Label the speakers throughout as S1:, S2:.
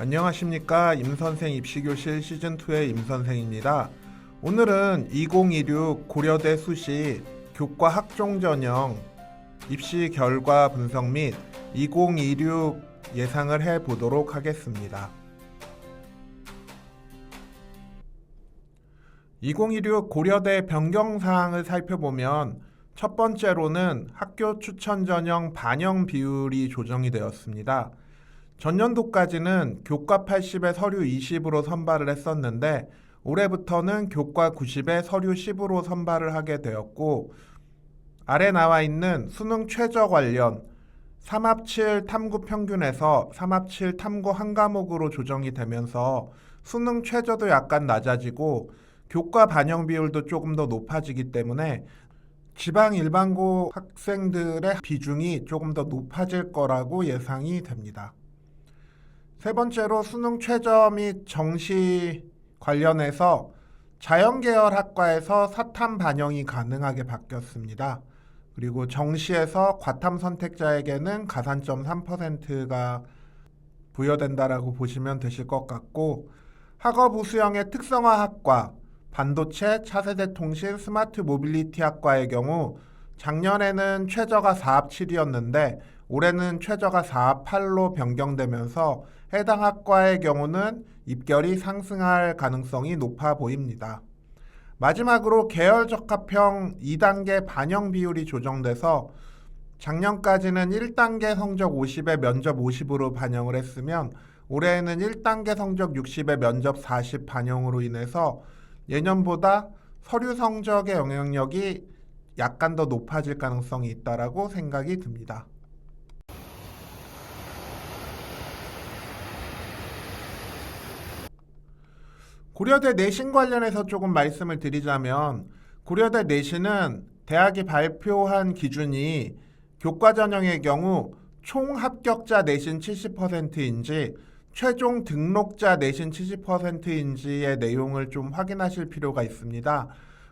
S1: 안녕하십니까. 임선생 입시교실 시즌2의 임선생입니다. 오늘은 2026 고려대 수시 교과 학종 전형 입시 결과 분석 및 2026 예상을 해보도록 하겠습니다. 2026 고려대 변경사항을 살펴보면 첫 번째로는 학교 추천 전형 반영 비율이 조정이 되었습니다. 전년도까지는 교과 80에 서류 20으로 선발을 했었는데 올해부터는 교과 90에 서류 10으로 선발을 하게 되었고, 아래 나와 있는 수능 최저 관련 3합7 탐구 평균에서 3합7 탐구 한 과목으로 조정이 되면서 수능 최저도 약간 낮아지고 교과 반영 비율도 조금 더 높아지기 때문에 지방 일반고 학생들의 비중이 조금 더 높아질 거라고 예상이 됩니다. 세 번째로 수능 최저 및 정시 관련해서 자연계열 학과에서 사탐 반영이 가능하게 바뀌었습니다. 그리고 정시에서 과탐 선택자에게는 가산점 3%가 부여된다라고 보시면 되실 것 같고, 학업 우수형의 특성화 학과, 반도체, 차세대 통신, 스마트 모빌리티 학과의 경우 작년에는 최저가 4합7이었는데 올해는 최저가 4합8로 변경되면서 해당 학과의 경우는 입결이 상승할 가능성이 높아 보입니다. 마지막으로 계열 적합형 2단계 반영 비율이 조정돼서 작년까지는 1단계 성적 50에 면접 50으로 반영을 했으면 올해에는 1단계 성적 60에 면접 40 반영으로 인해서 예년보다 서류 성적의 영향력이 약간 더 높아질 가능성이 있다라고 생각이 듭니다. 고려대 내신 관련해서 조금 말씀을 드리자면, 고려대 내신은 대학이 발표한 기준이 교과 전형의 경우 총 합격자 내신 70%인지 최종 등록자 내신 70%인지의 내용을 좀 확인하실 필요가 있습니다.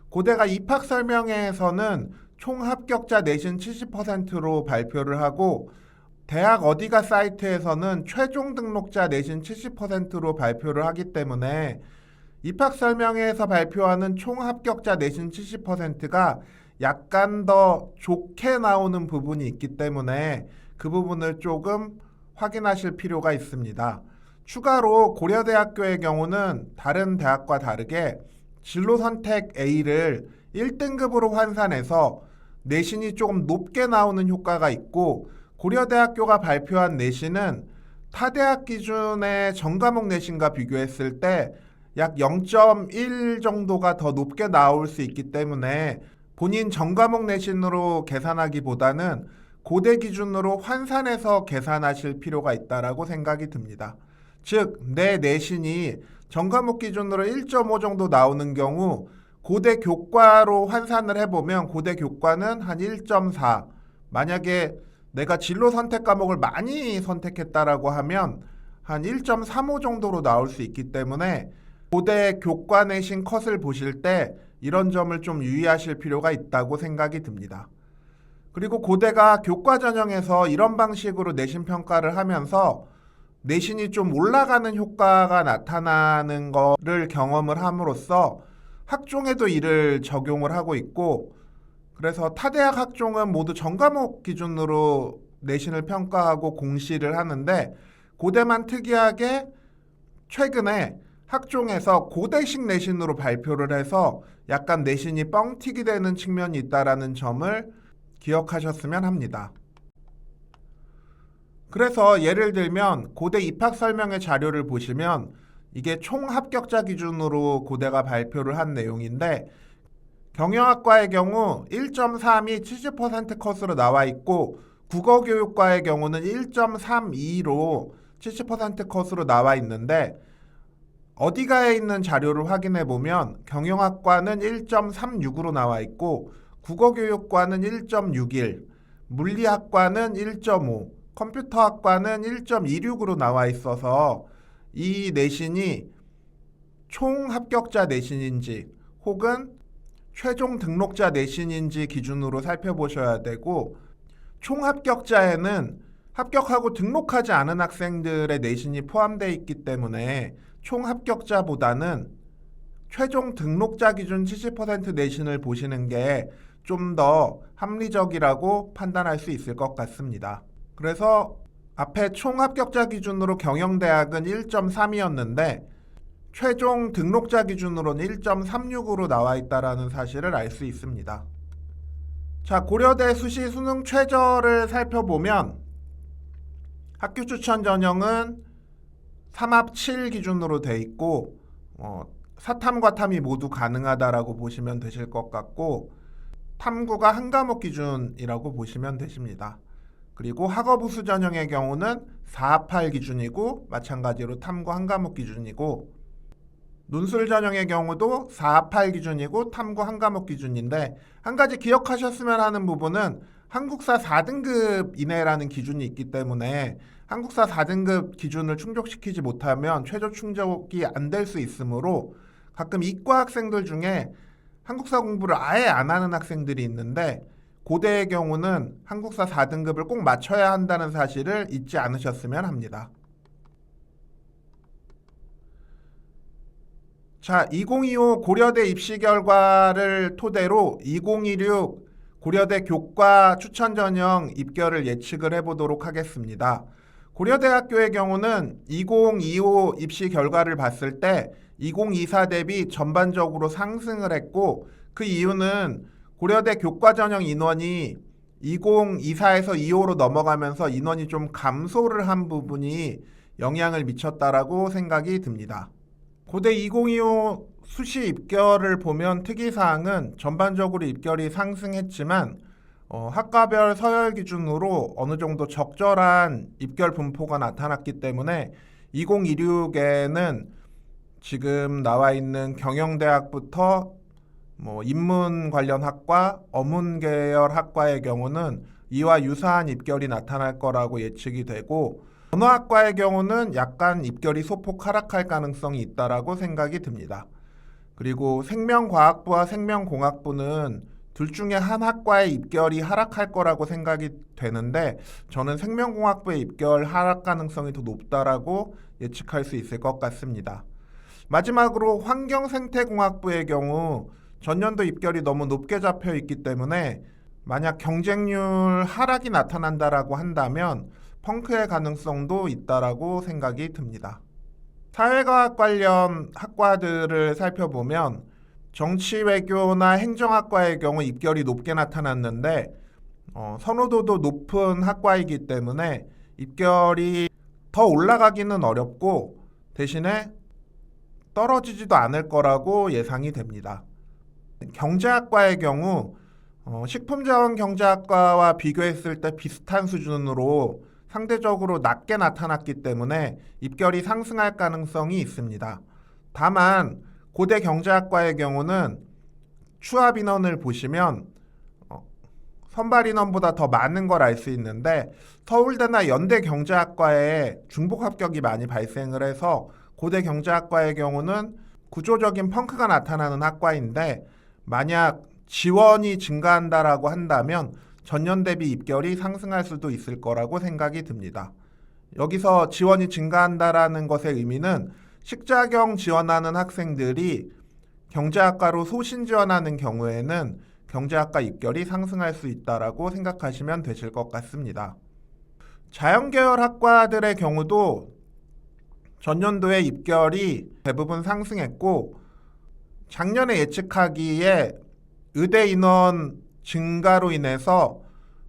S1: 고대가 입학 설명회에서는 총 합격자 내신 70%로 발표를 하고, 대학 어디가 사이트에서는 최종 등록자 내신 70%로 발표를 하기 때문에 입학 설명회에서 발표하는 총 합격자 내신 70%가 약간 더 좋게 나오는 부분이 있기 때문에 그 부분을 조금 확인하실 필요가 있습니다. 추가로 고려대학교의 경우는 다른 대학과 다르게 진로선택 A를 1등급으로 환산해서 내신이 조금 높게 나오는 효과가 있고, 고려대학교가 발표한 내신은 타 대학 기준의 전과목 내신과 비교했을 때 약 0.1 정도가 더 높게 나올 수 있기 때문에 본인 전과목 내신으로 계산하기보다는 고대 기준으로 환산해서 계산하실 필요가 있다라고 생각이 듭니다. 즉, 내 내신이 전과목 기준으로 1.5 정도 나오는 경우 고대 교과로 환산을 해보면 고대 교과는 한 1.4, 만약에 내가 진로 선택 과목을 많이 선택했다라고 하면 한 1.35 정도로 나올 수 있기 때문에 고대 교과 내신 컷을 보실 때 이런 점을 좀 유의하실 필요가 있다고 생각이 듭니다. 그리고 고대가 교과 전형에서 이런 방식으로 내신 평가를 하면서 내신이 좀 올라가는 효과가 나타나는 거를 경험을 함으로써 학종에도 이를 적용을 하고 있고, 그래서 타대학 학종은 모두 전과목 기준으로 내신을 평가하고 공시를 하는데 고대만 특이하게 최근에 학종에서 고대식 내신으로 발표를 해서 약간 내신이 뻥튀기 되는 측면이 있다는 점을 기억하셨으면 합니다. 그래서 예를 들면 고대 입학 설명회 자료를 보시면 이게 총 합격자 기준으로 고대가 발표를 한 내용인데, 경영학과의 경우 1.3이 70% 컷으로 나와 있고 국어교육과의 경우는 1.32로 70% 컷으로 나와 있는데, 어디가에 있는 자료를 확인해 보면 경영학과는 1.36으로 나와 있고 국어교육과는 1.61, 물리학과는 1.5, 컴퓨터학과는 1.26으로 나와 있어서 이 내신이 총 합격자 내신인지 혹은 최종 등록자 내신인지 기준으로 살펴보셔야 되고, 총 합격자에는 합격하고 등록하지 않은 학생들의 내신이 포함되어 있기 때문에 총 합격자보다는 최종 등록자 기준 70% 내신을 보시는 게 좀 더 합리적이라고 판단할 수 있을 것 같습니다. 그래서 앞에 총 합격자 기준으로 경영대학은 1.3이었는데 최종 등록자 기준으로는 1.36으로 나와 있다는 사실을 알 수 있습니다. 자, 고려대 수시 수능 최저를 살펴보면 학교 추천 전형은 3합 7 기준으로 돼 있고 사탐과 탐이 모두 가능하다라고 보시면 되실 것 같고 탐구가 한 과목 기준이라고 보시면 되십니다. 그리고 학업우수 전형의 경우는 4합 8 기준이고 마찬가지로 탐구 한 과목 기준이고 논술 전형의 경우도 4합 8 기준이고 탐구 한 과목 기준인데 한 가지 기억하셨으면 하는 부분은 한국사 4등급 이내라는 기준이 있기 때문에 한국사 4등급 기준을 충족시키지 못하면 최저 충족이 안 될 수 있으므로 가끔 이과 학생들 중에 한국사 공부를 아예 안 하는 학생들이 있는데 고대의 경우는 한국사 4등급을 꼭 맞춰야 한다는 사실을 잊지 않으셨으면 합니다. 자, 2025 고려대 입시 결과를 토대로 2026 고려대 교과 추천 전형 입결을 예측을 해보도록 하겠습니다. 고려대학교의 경우는 2025 입시 결과를 봤을 때 2024 대비 전반적으로 상승을 했고 그 이유는 고려대 교과 전형 인원이 2024에서 25로 넘어가면서 인원이 좀 감소를 한 부분이 영향을 미쳤다라고 생각이 듭니다. 고대 2025 수시 입결을 보면 특이사항은 전반적으로 입결이 상승했지만 학과별 서열 기준으로 어느 정도 적절한 입결 분포가 나타났기 때문에 2026에는 지금 나와 있는 경영대학부터 인문 관련 학과, 어문 계열 학과의 경우는 이와 유사한 입결이 나타날 거라고 예측이 되고 언어학과의 경우는 약간 입결이 소폭 하락할 가능성이 있다라고 생각이 듭니다. 그리고 생명과학부와 생명공학부는 둘 중에 한 학과의 입결이 하락할 거라고 생각이 되는데 저는 생명공학부의 입결 하락 가능성이 더 높다라고 예측할 수 있을 것 같습니다. 마지막으로 환경생태공학부의 경우 전년도 입결이 너무 높게 잡혀 있기 때문에 만약 경쟁률 하락이 나타난다라고 한다면 펑크의 가능성도 있다라고 생각이 듭니다. 사회과학 관련 학과들을 살펴보면 정치외교나 행정학과의 경우 입결이 높게 나타났는데 선호도도 높은 학과이기 때문에 입결이 더 올라가기는 어렵고 대신에 떨어지지도 않을 거라고 예상이 됩니다. 경제학과의 경우 식품자원경제학과와 비교했을 때 비슷한 수준으로 상대적으로 낮게 나타났기 때문에 입결이 상승할 가능성이 있습니다. 다만 고대 경제학과의 경우는 추합 인원을 보시면 선발 인원보다 더 많은 걸 알 수 있는데 서울대나 연대 경제학과에 중복 합격이 많이 발생을 해서 고대 경제학과의 경우는 구조적인 펑크가 나타나는 학과인데 만약 지원이 증가한다라고 한다면 전년 대비 입결이 상승할 수도 있을 거라고 생각이 듭니다. 여기서 지원이 증가한다라는 것의 의미는 식자경 지원하는 학생들이 경제학과로 소신 지원하는 경우에는 경제학과 입결이 상승할 수 있다라고 생각하시면 되실 것 같습니다. 자연계열 학과들의 경우도 전년도에 입결이 대부분 상승했고 작년에 예측하기에 의대 인원 증가로 인해서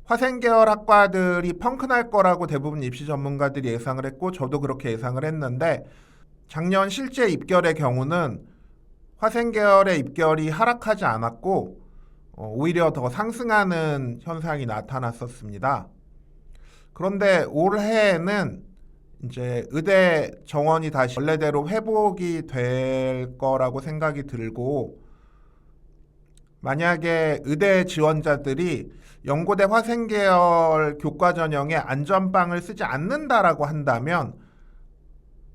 S1: 화생계열 학과들이 펑크 날 거라고 대부분 입시 전문가들이 예상을 했고 저도 그렇게 예상을 했는데 작년 실제 입결의 경우는 화생계열의 입결이 하락하지 않았고 오히려 더 상승하는 현상이 나타났었습니다. 그런데 올해에는 이제 의대 정원이 다시 원래대로 회복이 될 거라고 생각이 들고 만약에 의대 지원자들이 연고대 화생계열 교과 전형에 안전빵을 쓰지 않는다라고 한다면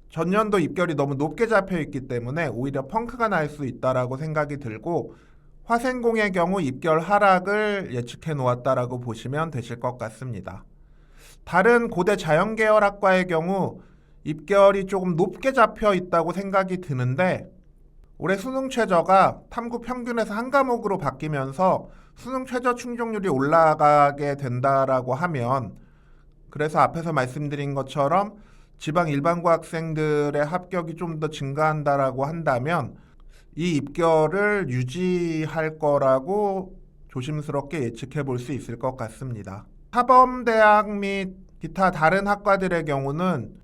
S1: 전년도 입결이 너무 높게 잡혀 있기 때문에 오히려 펑크가 날 수 있다라고 생각이 들고 화생공의 경우 입결 하락을 예측해 놓았다라고 보시면 되실 것 같습니다. 다른 고대 자연계열학과의 경우 입결이 조금 높게 잡혀 있다고 생각이 드는데 올해 수능 최저가 탐구 평균에서 한 과목으로 바뀌면서 수능 최저 충족률이 올라가게 된다라고 하면 그래서 앞에서 말씀드린 것처럼 지방 일반고 학생들의 합격이 좀 더 증가한다라고 한다면 이 입결을 유지할 거라고 조심스럽게 예측해 볼 수 있을 것 같습니다. 사범대학 및 기타 다른 학과들의 경우는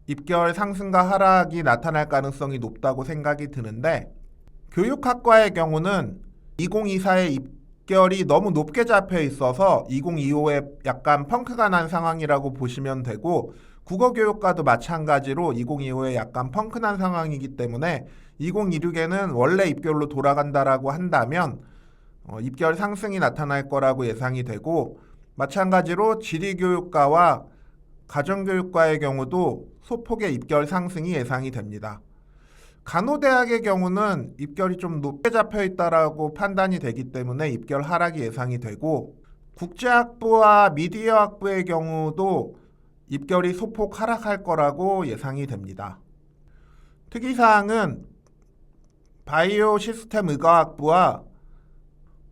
S1: 입결 상승과 하락이 나타날 가능성이 높다고 생각이 드는데 교육학과의 경우는 2024의 입결이 너무 높게 잡혀 있어서 2025에 약간 펑크가 난 상황이라고 보시면 되고 국어교육과도 마찬가지로 2025에 약간 펑크 난 상황이기 때문에 2026에는 원래 입결로 돌아간다라고 한다면 입결 상승이 나타날 거라고 예상이 되고 마찬가지로 지리교육과와 가정교육과의 경우도 소폭의 입결 상승이 예상이 됩니다. 간호대학의 경우는 입결이 좀 높게 잡혀 있다라고 판단이 되기 때문에 입결 하락이 예상이 되고 국제학부와 미디어학부의 경우도 입결이 소폭 하락할 거라고 예상이 됩니다. 특이사항은 바이오 시스템 의과학부와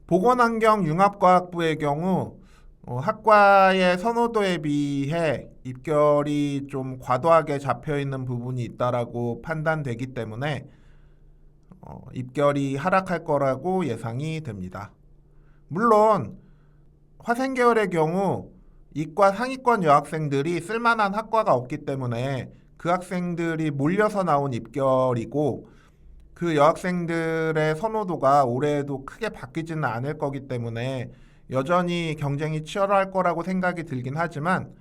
S1: 보건환경융합과학부의 경우 학과의 선호도에 비해 입결이 좀 과도하게 잡혀 있는 부분이 있다라고 판단되기 때문에 입결이 하락할 거라고 예상이 됩니다. 물론 화생계열의 경우 이과 상위권 여학생들이 쓸만한 학과가 없기 때문에 그 학생들이 몰려서 나온 입결이고 그 여학생들의 선호도가 올해에도 크게 바뀌지는 않을 거기 때문에 여전히 경쟁이 치열할 거라고 생각이 들긴 하지만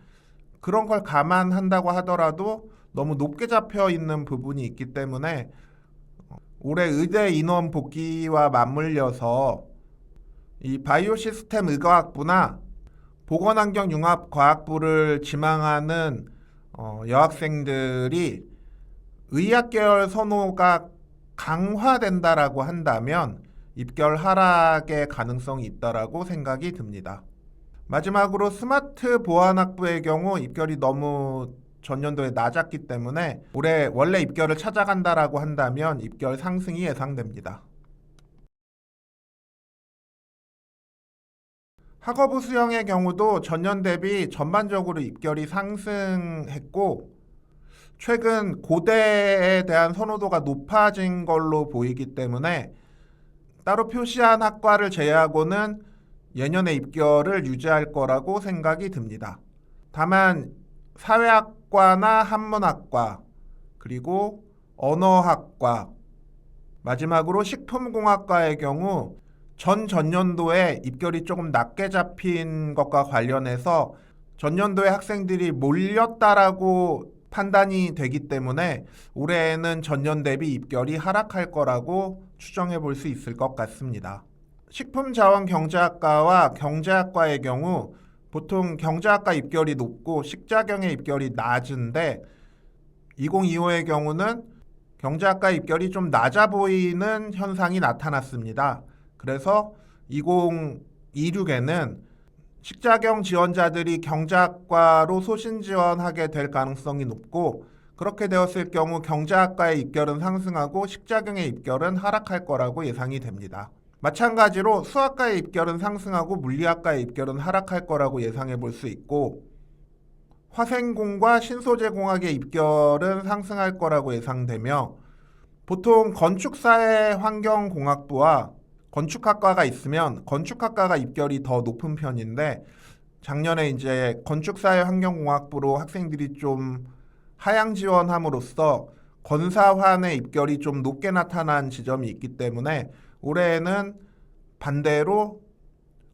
S1: 그런 걸 감안한다고 하더라도 너무 높게 잡혀 있는 부분이 있기 때문에 올해 의대 인원 복귀와 맞물려서 이 바이오 시스템 의과학부나 보건환경융합과학부를 지망하는 여학생들이 의학 계열 선호가 강화된다라고 한다면 입결 하락의 가능성이 있다라고 생각이 듭니다. 마지막으로 스마트 보안학부의 경우 입결이 너무 전년도에 낮았기 때문에 올해 원래 입결을 찾아간다라고 한다면 입결 상승이 예상됩니다. 학업부 수영의 경우도 전년 대비 전반적으로 입결이 상승했고 최근 고대에 대한 선호도가 높아진 걸로 보이기 때문에 따로 표시한 학과를 제외하고는 예년의 입결을 유지할 거라고 생각이 듭니다. 다만 사회학과나 한문학과 그리고 언어학과 마지막으로 식품공학과의 경우 전년도에 입결이 조금 낮게 잡힌 것과 관련해서 전년도에 학생들이 몰렸다라고 판단이 되기 때문에 올해에는 전년 대비 입결이 하락할 거라고 추정해 볼 수 있을 것 같습니다. 식품자원경제학과와 경제학과의 경우 보통 경제학과 입결이 높고 식자경의 입결이 낮은데 2025의 경우는 경제학과 입결이 좀 낮아 보이는 현상이 나타났습니다. 그래서 2026에는 식자경 지원자들이 경제학과로 소신 지원하게 될 가능성이 높고 그렇게 되었을 경우 경제학과의 입결은 상승하고 식자경의 입결은 하락할 거라고 예상이 됩니다. 마찬가지로 수학과의 입결은 상승하고 물리학과의 입결은 하락할 거라고 예상해 볼 수 있고 화생공과 신소재공학의 입결은 상승할 거라고 예상되며 보통 건축사회환경공학부와 건축학과가 있으면 건축학과가 입결이 더 높은 편인데 작년에 이제 건축사회환경공학부로 학생들이 좀 하향 지원함으로써 건사환의 입결이 좀 높게 나타난 지점이 있기 때문에 올해에는 반대로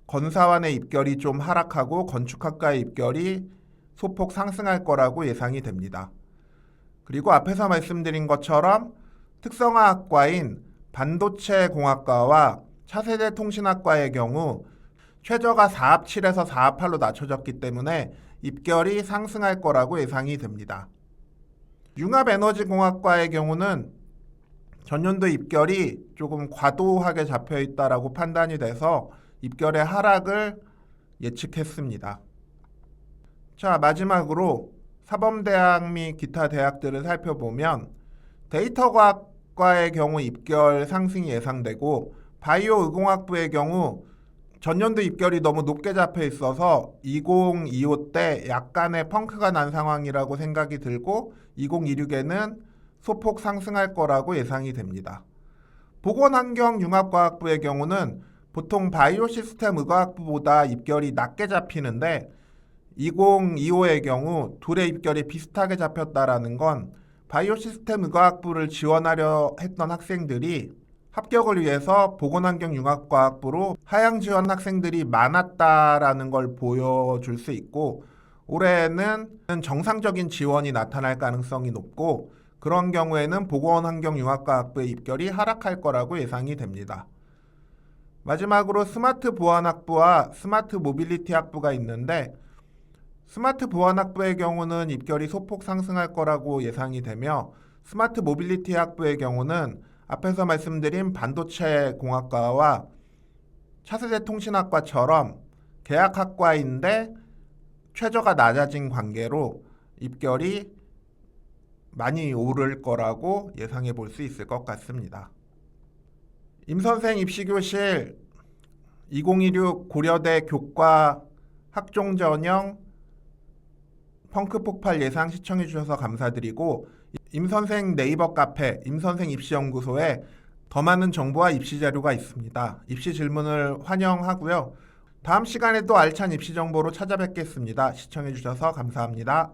S1: 건사환의 입결이 좀 하락하고 건축학과의 입결이 소폭 상승할 거라고 예상이 됩니다. 그리고 앞에서 말씀드린 것처럼 특성화학과인 반도체공학과와 차세대 통신학과의 경우 최저가 4합7에서 4합8로 낮춰졌기 때문에 입결이 상승할 거라고 예상이 됩니다. 융합에너지공학과의 경우는 전년도 입결이 조금 과도하게 잡혀 있다라고 판단이 돼서 입결의 하락을 예측했습니다. 자, 마지막으로 사범대학 및 기타 대학들을 살펴보면 데이터과학과의 경우 입결 상승이 예상되고 바이오 의공학부의 경우 전년도 입결이 너무 높게 잡혀 있어서 2025 때 약간의 펑크가 난 상황이라고 생각이 들고 2026에는 소폭 상승할 거라고 예상이 됩니다. 보건환경융합과학부의 경우는 보통 바이오 시스템 의과학부보다 입결이 낮게 잡히는데 2025의 경우 둘의 입결이 비슷하게 잡혔다라는 건 바이오 시스템 의과학부를 지원하려 했던 학생들이 합격을 위해서 보건환경융합과학부로 하향 지원 학생들이 많았다라는 걸 보여줄 수 있고 올해는 정상적인 지원이 나타날 가능성이 높고 그런 경우에는 보건환경융합과학부의 입결이 하락할 거라고 예상이 됩니다. 마지막으로 스마트 보안학부와 스마트 모빌리티 학부가 있는데 스마트 보안학부의 경우는 입결이 소폭 상승할 거라고 예상이 되며 스마트 모빌리티 학부의 경우는 앞에서 말씀드린 반도체 공학과와 차세대 통신학과처럼 계약학과인데 최저가 낮아진 관계로 입결이 많이 오를 거라고 예상해 볼 수 있을 것 같습니다. 임선생 입시교실 2026 고려대 교과 학종 전형 펑크 폭발 예상 시청해 주셔서 감사드리고 임선생 네이버 카페 임선생 입시연구소에 더 많은 정보와 입시 자료가 있습니다. 입시 질문을 환영하고요. 다음 시간에 또 알찬 입시 정보로 찾아뵙겠습니다. 시청해 주셔서 감사합니다.